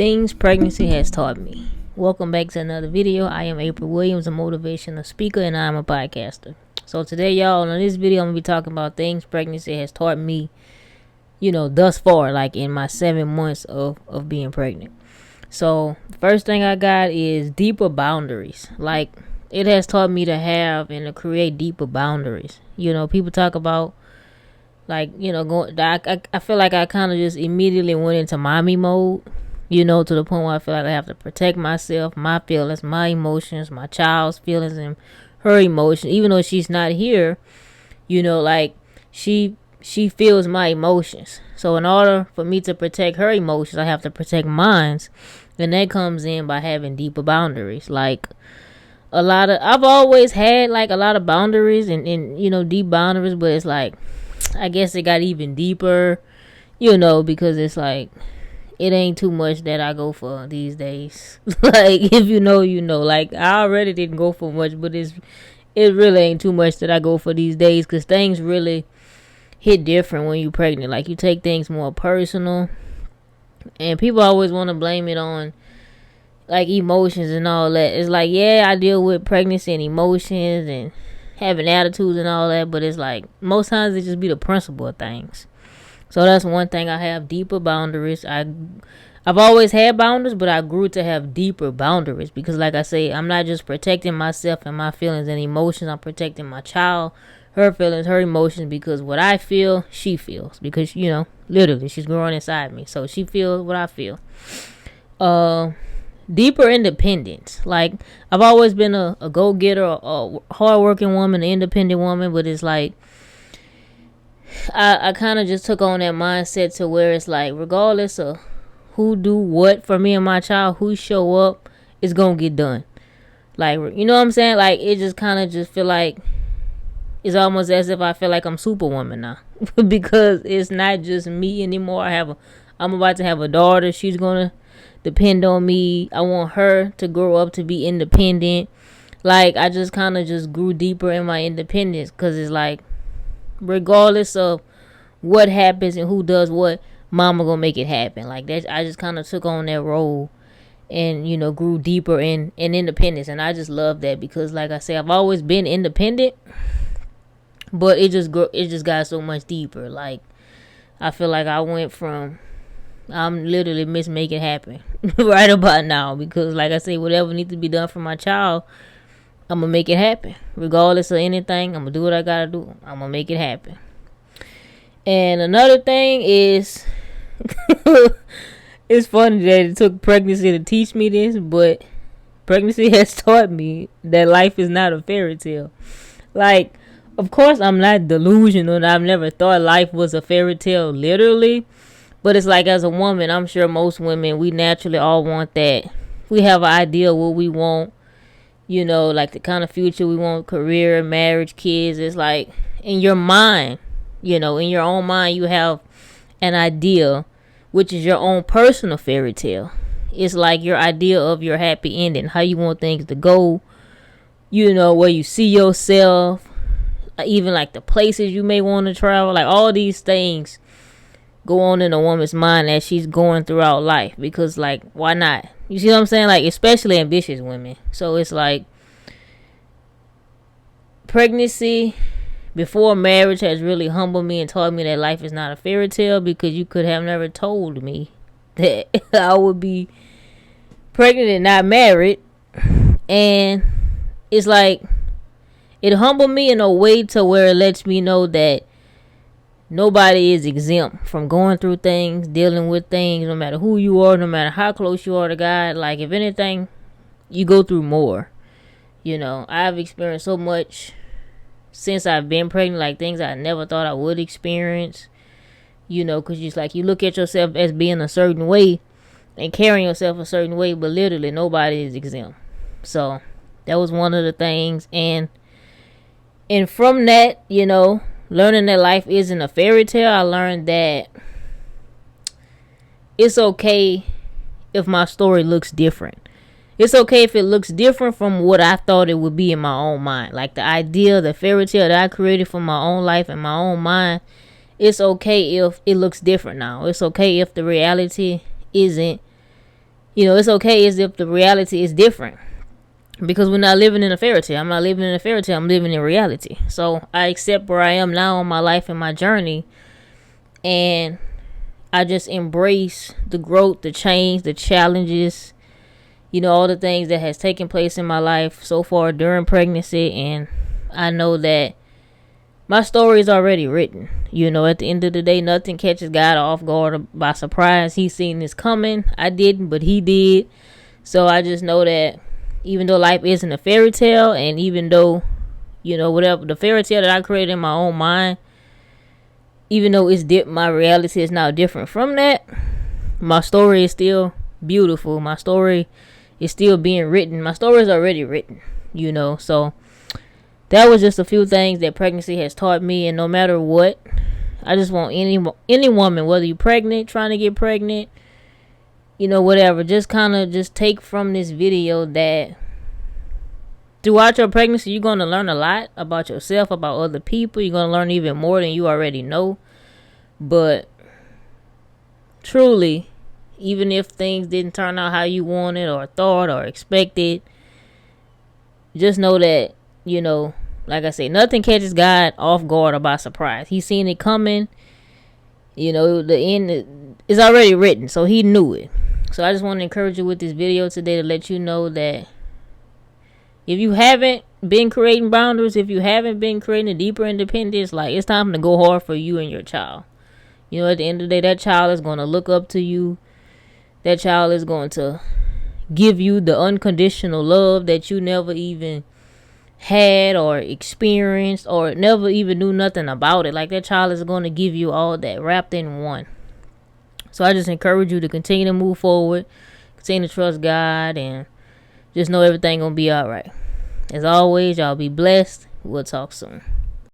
Things pregnancy has taught me. Welcome back to another video. I am April Williams, a motivational speaker, and I'm a podcaster. So today, y'all, on this video, I'm going to be talking about things pregnancy has taught me, thus far, like in my 7 months of being pregnant. So first thing I got is deeper boundaries. Like, it has taught me to have and to create deeper boundaries. People talk about, I feel like I kind of just immediately went into mommy mode. To the point where I feel like I have to protect myself, my feelings, my emotions, my child's feelings, and her emotions. Even though she's not here, she feels my emotions. So in order for me to protect her emotions, I have to protect mine. And that comes in by having deeper boundaries. Like I've always had like a lot of boundaries and deep boundaries, but it's like, I guess it got even deeper, because it's like, it ain't too much that I go for these days. Like, if you know, like, I already didn't go for much, but it really ain't too much that I go for these days, because things really hit different when you're pregnant. Like, you take things more personal, and people always want to blame it on, like, emotions and all that. It's like, yeah, I deal with pregnancy and emotions and having attitudes and all that, but it's like, most times it just be the principle of things. So that's one thing. I have deeper boundaries. I've always had boundaries, but I grew to have deeper boundaries because, like I say, I'm not just protecting myself and my feelings and emotions. I'm protecting my child, her feelings, her emotions, because what I feel, she feels. Because, literally, she's growing inside me. So she feels what I feel. Deeper independence. Like, I've always been a go-getter, a hard-working woman, an independent woman, but it's like, I kind of just took on that mindset to where it's like, regardless of who do what for me and my child, who show up, it's gonna get done. Like, you know what I'm saying? Like, it just kind of just feel like it's almost as if I feel like I'm Superwoman now. Because it's not just me anymore. I'm about to have a daughter. She's gonna depend on me. I want her to grow up to be independent. Like, I just kind of just grew deeper in my independence, because it's like, regardless of what happens and who does what, mama gonna make it happen. Like that, I just kind of took on that role and grew deeper in independence. And I just love that, because like I say, I've always been independent, but it just got so much deeper. Like, I feel like I went from, I'm literally Miss Make It Happen right about now, because like I say, whatever needs to be done for my child, I'm going to make it happen. Regardless of anything, I'm going to do what I got to do. I'm going to make it happen. And another thing is, it's funny that it took pregnancy to teach me this, but pregnancy has taught me that life is not a fairy tale. Like, of course, I'm not delusional, and I've never thought life was a fairy tale, literally. But it's like, as a woman, I'm sure most women, we naturally all want that. We have an idea of what we want. Like the kind of future we want, career, marriage, kids. It's like, in your mind, in your own mind, you have an idea, which is your own personal fairy tale. It's like your idea of your happy ending, how you want things to go, where you see yourself, even like the places you may want to travel. Like, all these things go on in a woman's mind as she's going throughout life, because, like, why not? You see what I'm saying? Like, especially ambitious women. So it's like, pregnancy before marriage has really humbled me and taught me that life is not a fairy tale, because you could have never told me that I would be pregnant and not married. And it's like, it humbled me in a way to where it lets me know that nobody is exempt from going through things, dealing with things, no matter who you are, no matter how close you are to God. Like, if anything, you go through more. I've experienced so much since I've been pregnant, like things I never thought I would experience. Because it's like, you look at yourself as being a certain way and carrying yourself a certain way, but literally nobody is exempt. So that was one of the things. And from that, learning that life isn't a fairy tale, I learned that it's okay if my story looks different. It's okay if it looks different from what I thought it would be in my own mind. Like, the idea, the fairy tale that I created for my own life and my own mind, it's okay if it looks different now. It's okay if the reality isn't It's okay as if the reality is different, because we're not living in a fairy tale. I'm not living in a fairy tale. I'm living in reality. So I accept where I am now in my life and my journey, and I just embrace the growth, the change, the challenges, all the things that has taken place in my life so far during pregnancy. And I know that my story is already written. At the end of the day, nothing catches God off guard or by surprise. He seen this coming. I didn't, but he did. So I just know that even though life isn't a fairy tale, and even though, whatever the fairy tale that I created in my own mind, even though my reality is now different from that, my story is still beautiful. My story is still being written. My story is already written, So that was just a few things that pregnancy has taught me. And no matter what, I just want any woman, whether you're pregnant, trying to get pregnant, whatever, just kind of just take from this video that throughout your pregnancy, you're going to learn a lot about yourself, about other people. You're going to learn even more than you already know. But truly, even if things didn't turn out how you wanted or thought or expected, just know that, like I say, nothing catches God off guard or by surprise. He's seen it coming. The end is already written, so he knew it. So I just want to encourage you with this video today to let you know that if you haven't been creating boundaries, if you haven't been creating a deeper independence, like, it's time to go hard for you and your child. At the end of the day, that child is going to look up to you. That child is going to give you the unconditional love that you never even had or experienced or never even knew nothing about it. Like, that child is going to give you all that wrapped in one. So I just encourage you to continue to move forward, continue to trust God, and just know everything going to be all right. As always, y'all be blessed. We'll talk soon.